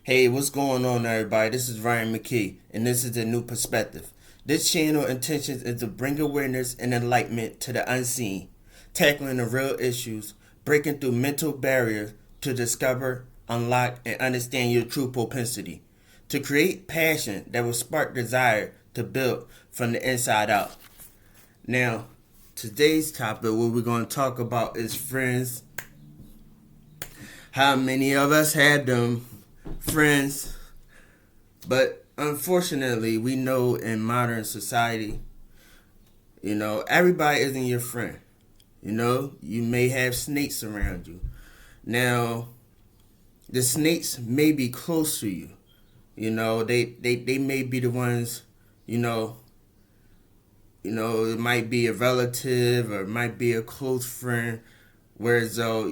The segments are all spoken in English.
Hey, what's going on, everybody? This is Ryan McKee, and this is a new perspective. This channel intentions is to bring awareness and enlightenment to the unseen, tackling the real issues, breaking through mental barriers to discover, unlock, and understand your true propensity, to create passion that will spark desire to build from the inside out. Now, today's topic, what we're going to talk about is friends. How many of us had them friends? But unfortunately, we know in modern society, everybody isn't your friend. You may have snakes around you. Now, the snakes may be close to you. They may be the ones, it might be a relative or it might be a close friend. Whereas though,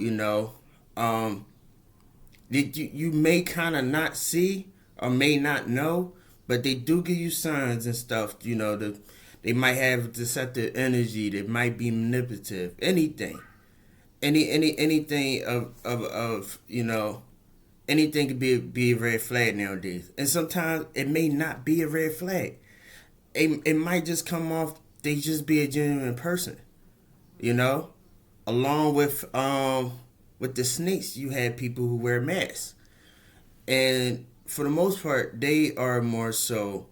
you may kind of not see or may not know, but they do give you signs and stuff. They might have deceptive energy. They might be manipulative. Anything, anything of anything could be a red flag nowadays. And sometimes it may not be a red flag. It might just come off. They just be a genuine person. You know, along with the snakes, you have people who wear masks, and for the most part, they are more so.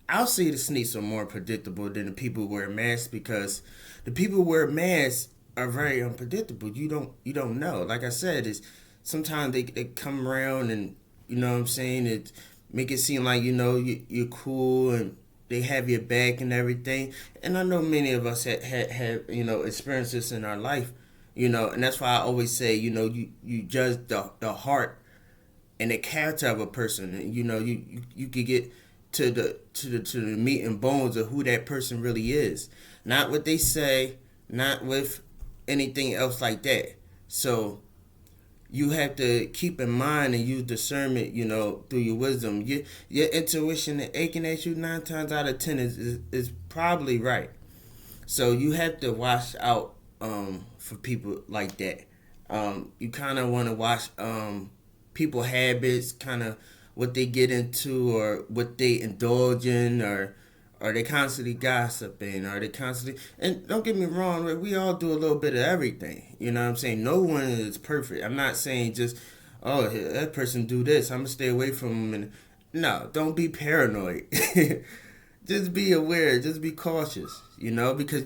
I'll say the snakes are more predictable than the people who wear masks because the people who wear masks are very unpredictable. You don't know. Like I said, it's sometimes they come around and you know what I'm saying. It make it seem like you're cool and they have your back and everything. And I know many of us have experienced this in our life. And that's why I always say you judge the heart and the character of a person. And, you could get to the meat and bones of who that person really is, not what they say, not with anything else like that. So you have to keep in mind and use discernment, through your wisdom. Your intuition and aching at you 9 times out of 10 is probably right. So you have to watch out for people like that. You kind of want to watch people habits, kind of what they get into or what they indulge in, or are they constantly gossiping? Are they constantly? And don't get me wrong, we all do a little bit of everything. You know what I'm saying? No one is perfect. I'm not saying just, oh, that person do this, I'm gonna stay away from them. And no, don't be paranoid. Just be aware. Just be cautious. Because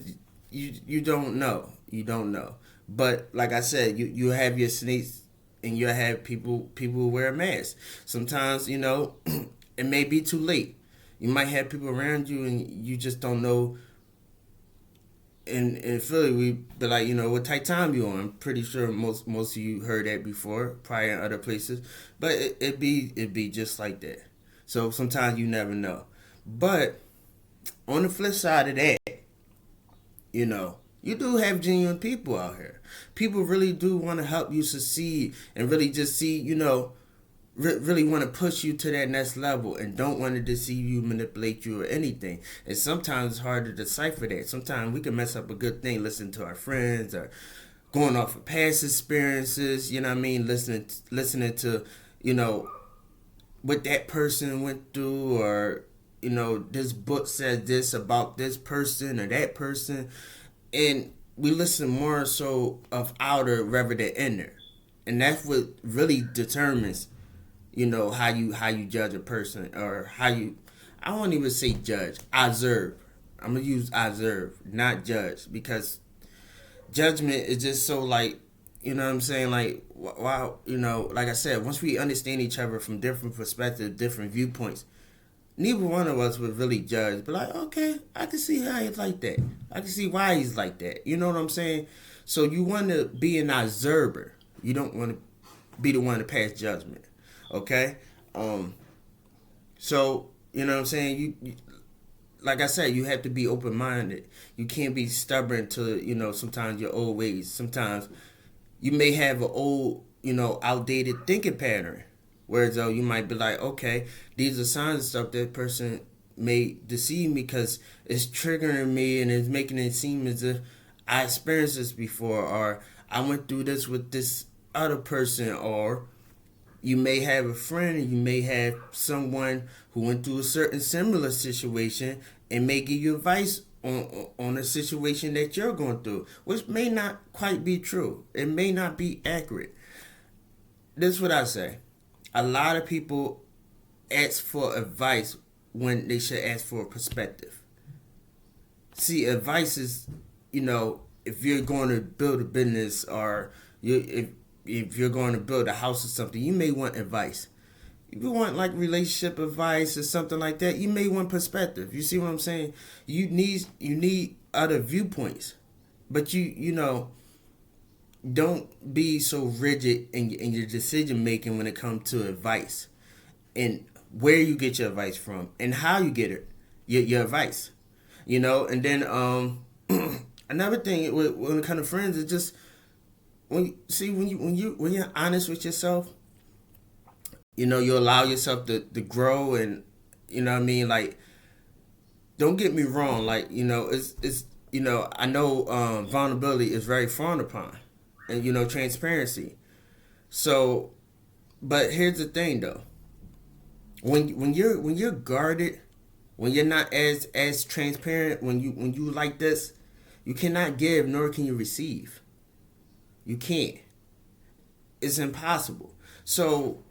you don't know. You don't know. But like I said, you have your snakes and you have people who wear masks. Sometimes it may be too late. You might have people around you and you just don't know. In Philly, we be like, what type time you on? I'm pretty sure most of you heard that before, probably in other places. But it be just like that. So sometimes you never know. But on the flip side of that, you do have genuine people out here. People really do want to help you succeed and really just see, really want to push you to that next level and don't want to deceive you, manipulate you, or anything. And sometimes it's hard to decipher that. Sometimes we can mess up a good thing listening to our friends or going off of past experiences, you know what I mean? Listening to, what that person went through, or this book said this about this person or that person, and we listen more so of outer rather than inner, and that's what really determines, how you judge a person, or how you. I won't even say judge. Observe. I'm gonna use observe, not judge, because judgment is just so like, what I'm saying, like, wow, like I said, once we understand each other from different perspectives, different viewpoints, neither one of us would really judge. But like, okay, I can see how he's like that. I can see why he's like that. You know what I'm saying? So you want to be an observer. You don't want to be the one to pass judgment. Okay? So, you know what I'm saying? You like I said, you have to be open minded. You can't be stubborn to, sometimes your old ways. Sometimes you may have an old, outdated thinking pattern. Whereas though you might be like, okay, these are signs of stuff that person may deceive me because it's triggering me and it's making it seem as if I experienced this before, or I went through this with this other person, or You may have a friend, and you may have someone who went through a certain similar situation and may give you advice on a situation that you're going through, which may not quite be true. It may not be accurate. This is what I say. A lot of people ask for advice when they should ask for a perspective. See, advice is, if you're going to build a business, or if you're going to build a house or something, you may want advice. If you want like relationship advice or something like that, you may want perspective. You see what I'm saying? You need other viewpoints, but don't be so rigid in your decision making when it comes to advice, and where you get your advice from and how you get it, your advice. And then another thing when it comes to friends is just when you're honest with yourself, you allow yourself to grow, and like, don't get me wrong, like, it's I know vulnerability is very frowned upon, and transparency. So, but here's the thing though, when you're guarded, when you're not as transparent, when you like this, you cannot give nor can you receive. You can't. It's impossible. So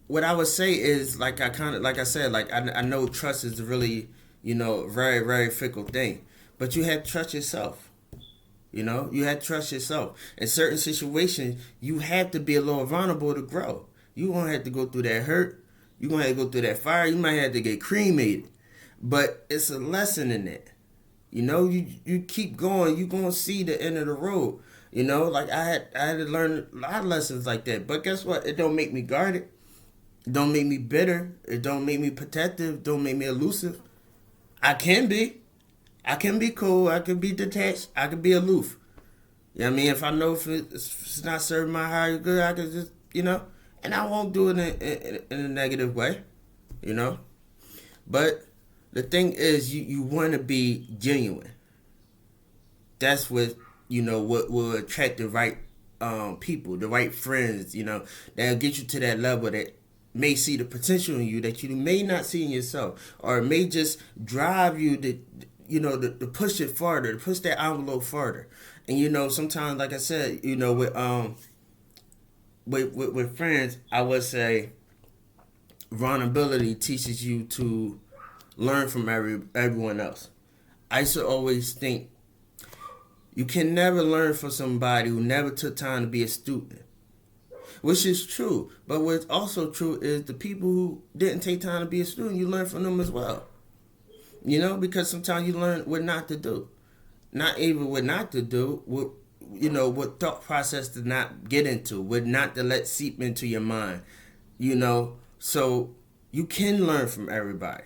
what I would say is, like I said, like I know trust is a really, very, very fickle thing. But you have to trust yourself. You have to trust yourself. In certain situations, you have to be a little vulnerable to grow. You're gonna have to go through that hurt. You're gonna have to go through that fire. You might have to get cremated. But it's a lesson in that. You keep going, you're gonna see the end of the road. Like I had to learn a lot of lessons like that. But guess what? It don't make me guarded. It don't make me bitter. It don't make me protective. Don't make me elusive. I can be. I can be cool. I can be detached. I can be aloof. You know what I mean? If I know if it's not serving my higher good, I can just, and I won't do it in a negative way, But the thing is, you want to be genuine. That's what will attract the right people, the right friends, that'll get you to that level that may see the potential in you that you may not see in yourself, or it may just drive you to push it farther, to push that envelope farther. And sometimes, like I said, with friends, I would say vulnerability teaches you to learn from everyone else. I used to always think you can never learn from somebody who never took time to be a student, which is true. But what's also true is the people who didn't take time to be a student, you learn from them as well. Because sometimes you learn what not to do. Not even what not to do, what thought process to not get into, what not to let seep into your mind. So you can learn from everybody.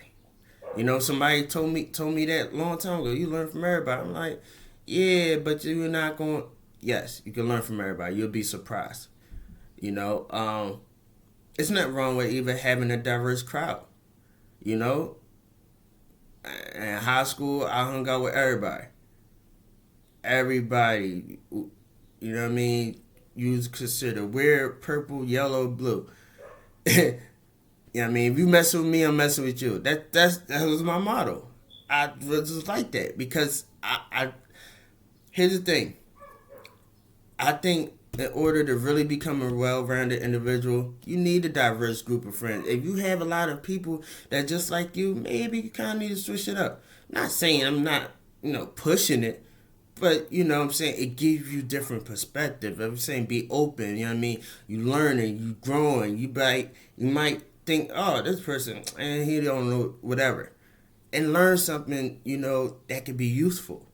Somebody told me that a long time ago. You learn from everybody. I'm like, yeah, but you're not going. Yes, you can learn from everybody. You'll be surprised. It's not wrong with even having a diverse crowd. In high school, I hung out with everybody. Everybody, what I mean? You consider weird, purple, yellow, blue. What I mean? If you mess with me, I'm messing with you. That was my motto. I was just like that because I here's the thing. I think in order to really become a well-rounded individual, you need a diverse group of friends. If you have a lot of people that just like you, maybe you kind of need to switch it up. Not saying I'm not, pushing it, but what I'm saying, it gives you different perspective. I'm saying be open. You know what I mean? You learning, you growing. You might think, oh, this person, and he don't know whatever, and learn something, that could be useful.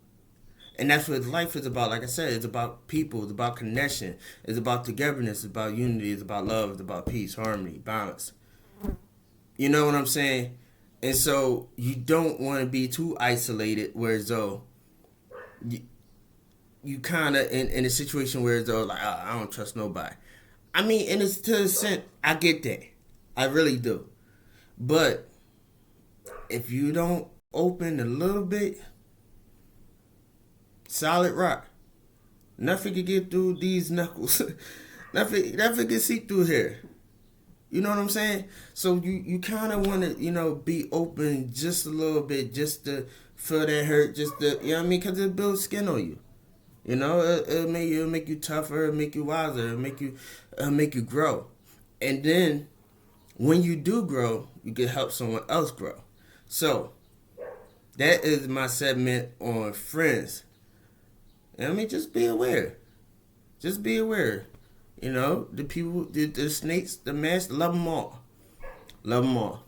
And that's what life is about. Like I said, it's about people. It's about connection. It's about togetherness. It's about unity. It's about love. It's about peace, harmony, balance. You know what I'm saying? And so you don't want to be too isolated, whereas though you kind of in a situation where though like, oh, I don't trust nobody. I mean, and it's to a sense, I get that. I really do. But if you don't open a little bit, solid rock. Nothing can get through these knuckles. Nothing can see through here. You know what I'm saying? So you kind of want to, be open just a little bit, just to feel that hurt, just to, you know what I mean? Because it builds skin on you. It'll make you tougher, it'll make you wiser, make you grow. And then when you do grow, you can help someone else grow. So that is my segment on friends. Just be aware. Just be aware. The people, the snakes, the masks, love them all. Love them all.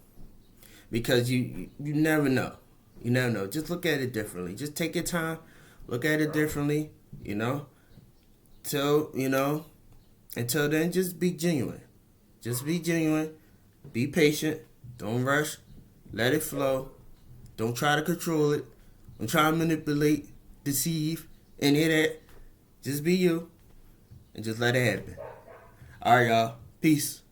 Because you never know. You never know. Just look at it differently. Just take your time. Look at it differently. Till, until then, just be genuine. Just be genuine. Be patient. Don't rush. Let it flow. Don't try to control it. Don't try to manipulate, deceive, any of that. Just be you. And just let it happen. All right, y'all. Peace.